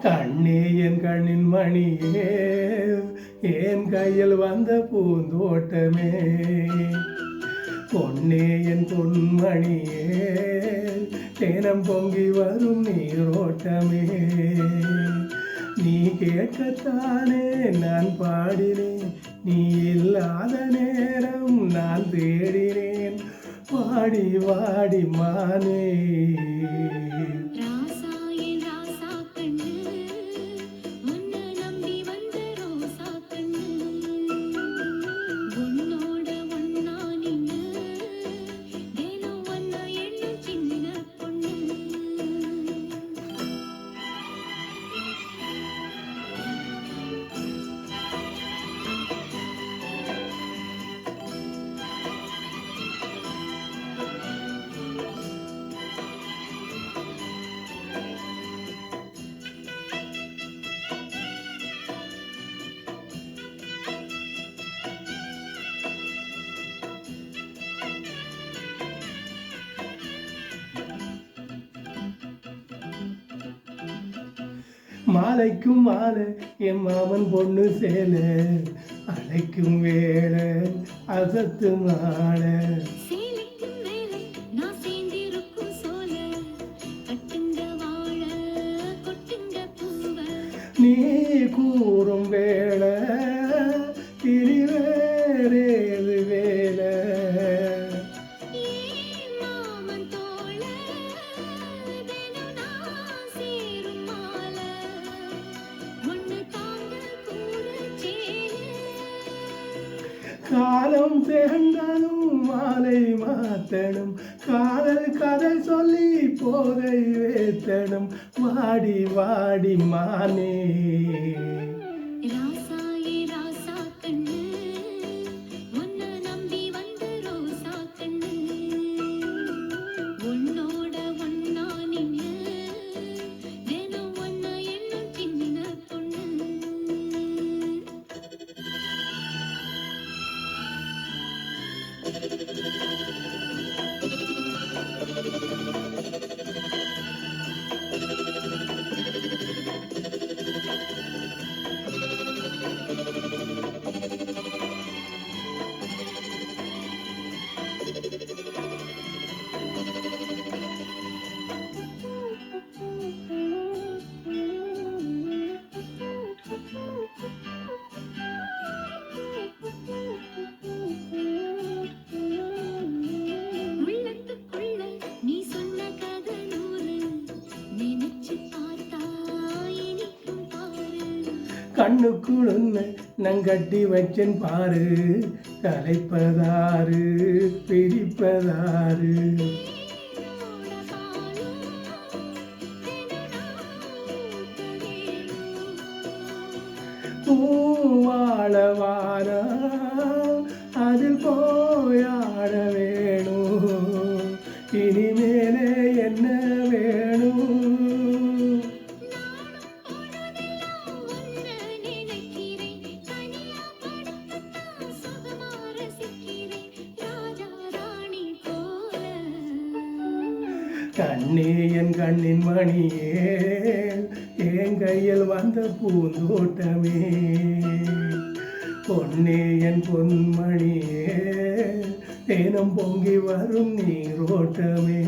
கண்ணே என் கண்ணின் மணியே, என் கையில் வந்த பூந்தோட்டமே, பொன்னே என் பொன்மணியே, தேனம் பொங்கி வரும் நீரோட்டமே. நீ கேட்கத்தானே நான் பாடினேன், நீ இல்லாத நேரம் நான் தேடினேன், வாடி வாடி மானே. மாலைக்கும் மாலை என் மாமன் பொண்ணு சேல, அழைக்கும் வேலை அசத்து மாலை. நீ கூறும் வேலை இனி வேறேது வேலை. காலம் சேர்ந்தாலும் மாலை மாத்தணும், காதல் கதை சொல்லி போதை வேத்தணும், வாடி வாடி மானே. கண்ணுக்குள் உன்னை நான் கட்டி வச்சேன் பாரு, கலைப்பதாரு பிரிப்பதாரு. பூவாழவாரா அதில் போயாட வேணும், இனிமேலே என்ன வேணும். கண்ணே என் கண்ணின் மணியே, என் கையில் வந்த பூந்தோட்டமே, பொன்னே என் பொன்மணியே, தேனம் பொங்கி வரும் நீரோட்டமே.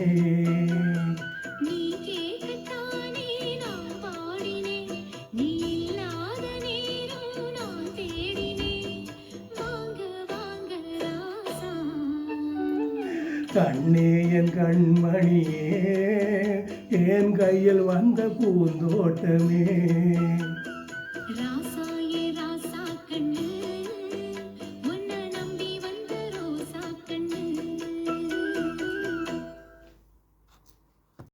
கண்ணே என் கண்மணியே, என் கையில் வந்த பூந்தோட்டமே.